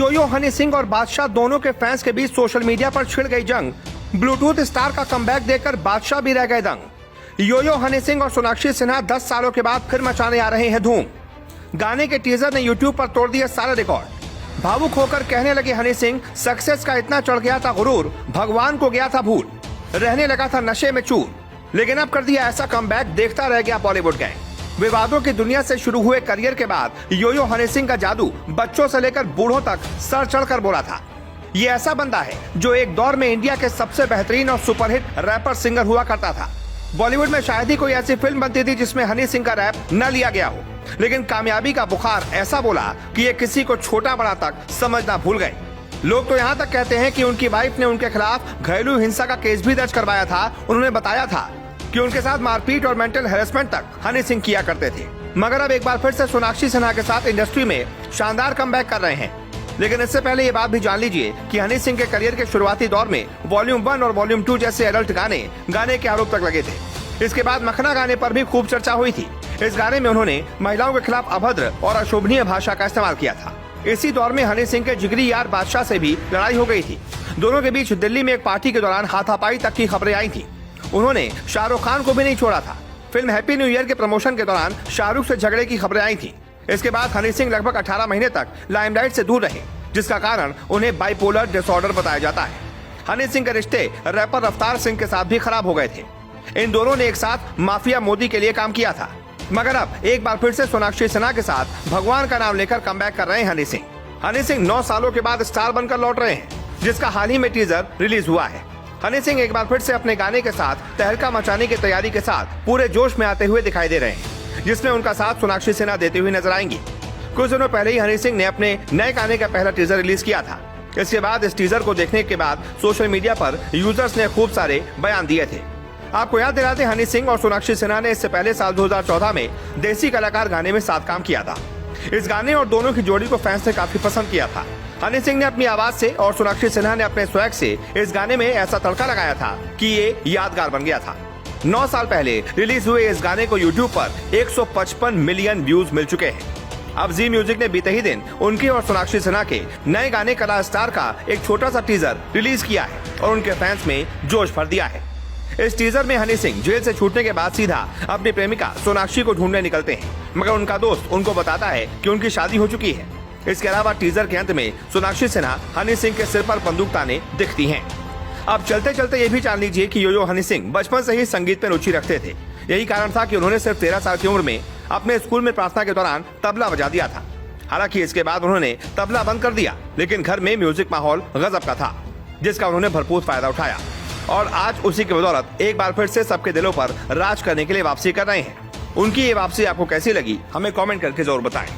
योयो हनी सिंह और बादशाह दोनों के फैंस के बीच सोशल मीडिया पर छिड़ गई जंग। ब्लूटूथ स्टार का कमबैक देखकर बादशाह भी रह गए दंग। योयो हनी सिंह और सोनाक्षी सिन्हा 10 सालों के बाद फिर मचाने आ रहे हैं धूम। गाने के टीजर ने यूट्यूब पर तोड़ दिया सारे रिकॉर्ड। भावुक होकर कहने लगे हनी सिंह, सक्सेस का इतना चढ़ गया था गुरूर, भगवान को गया था भूल, रहने लगा था नशे में चूर, लेकिन अब कर दिया ऐसा कमबैक, देखता रह गया बॉलीवुड गैंग। विवादों की दुनिया से शुरू हुए करियर के बाद योयो हनी सिंह का जादू बच्चों से लेकर बूढ़ों तक सर चढ़कर बोला था। ये ऐसा बंदा है जो एक दौर में इंडिया के सबसे बेहतरीन और सुपरहिट रैपर सिंगर हुआ करता था। बॉलीवुड में शायद ही कोई ऐसी फिल्म बनती थी जिसमें हनी सिंह का रैप न लिया गया हो, लेकिन कामयाबी का बुखार ऐसा बोला कि ये किसी को छोटा बड़ा तक समझना भूल गए। लोग तो यहाँ तक कहते हैं कि उनकी वाइफ ने उनके खिलाफ घरेलू हिंसा का केस भी दर्ज करवाया था। उन्होंने बताया था कि उनके साथ मारपीट और मेंटल हैरेसमेंट तक हनी सिंह किया करते थे। मगर अब एक बार फिर से सोनाक्षी सिन्हा के साथ इंडस्ट्री में शानदार कमबैक कर रहे हैं। लेकिन इससे पहले ये बात भी जान लीजिए कि हनी सिंह के करियर के शुरुआती दौर में वॉल्यूम 1 और वॉल्यूम 2 जैसे एडल्ट गाने के आरोप तक लगे थे। इसके बाद मखना गाने पर भी खूब चर्चा हुई थी। इस गाने में उन्होंने महिलाओं के खिलाफ अभद्र और अशोभनीय भाषा का इस्तेमाल किया था। इसी दौर में हनी सिंह के जिगरी यार बादशाह से भी लड़ाई हो गई थी। दोनों के बीच दिल्ली में एक पार्टी के दौरान हाथापाई तक की खबरें आई थी। उन्होंने शाहरुख खान को भी नहीं छोड़ा था। फिल्म हैप्पी न्यू ईयर के प्रमोशन के दौरान शाहरुख से झगड़े की खबरें आई थी। इसके बाद हनी सिंह लगभग 18 महीने तक लाइमलाइट से दूर रहे, जिसका कारण उन्हें बाइपोलर डिसऑर्डर बताया जाता है। हनी सिंह के रिश्ते रैपर रफ्तार सिंह के साथ भी खराब हो गए थे। इन दोनों ने एक साथ माफिया मोदी के लिए काम किया था। मगर अब एक बार फिर से सोनाक्षी सिन्हा के साथ भगवान का नाम लेकर कमबैक कर रहे हैं हनी सिंह। हनी सिंह 9 सालों के बाद स्टार बनकर लौट रहे हैं, जिसका हाल ही में टीजर रिलीज हुआ है। हनी सिंह एक बार फिर से अपने गाने के साथ तहलका मचाने की तैयारी के साथ पूरे जोश में आते हुए दिखाई दे रहे हैं, जिसमें उनका साथ सोनाक्षी सिन्हा देते हुए नजर आएंगी। कुछ दिनों पहले ही हनी सिंह ने अपने नए गाने का पहला टीजर रिलीज किया था। इसके बाद इस टीजर को देखने के बाद सोशल मीडिया पर यूजर्स ने खूब सारे बयान दिए थे। आपको याद दिलाते, हनी सिंह और सोनाक्षी सिन्हा ने इससे पहले साल 2014 में देसी कलाकार गाने में साथ काम किया था। इस गाने और दोनों की जोड़ी को फैंस ने काफी पसंद किया था। हनी सिंह ने अपनी आवाज से और सोनाक्षी सिन्हा ने अपने स्वैग से इस गाने में ऐसा तड़का लगाया था कि ये यादगार बन गया था। 9 साल पहले रिलीज हुए इस गाने को यूट्यूब पर 155 मिलियन व्यूज मिल चुके हैं। अब जी म्यूजिक ने बीते ही दिन उनके और सोनाक्षी सिन्हा के नए गाने कला स्टार का एक छोटा सा टीजर रिलीज किया है और उनके फैंस में जोश भर दिया है। इस टीजर में हनी सिंह जेल से छूटने के बाद सीधा अपनी प्रेमिका सोनाक्षी को ढूंढने निकलते हैं, मगर उनका दोस्त उनको बताता है कि उनकी शादी हो चुकी है। इसके अलावा टीजर के अंत में सोनाक्षी सिन्हा हनी सिंह के सिर पर बंदूक ताने दिखती हैं। अब चलते चलते ये भी जान लीजिए कि योयो हनी सिंह बचपन से ही संगीत में रुचि रखते थे। यही कारण था कि उन्होंने सिर्फ 13 साल की उम्र में अपने स्कूल में प्रार्थना के दौरान तबला बजा दिया था। हालांकि इसके बाद उन्होंने तबला बंद कर दिया, लेकिन घर में म्यूजिक माहौल गजब का था, जिसका उन्होंने भरपूर फायदा उठाया और आज उसी की बदौलत एक बार फिर से सबके दिलों पर राज करने के लिए वापसी कर रहे हैं। उनकी ये वापसी आपको कैसी लगी, हमें कमेंट करके जरूर बताएं।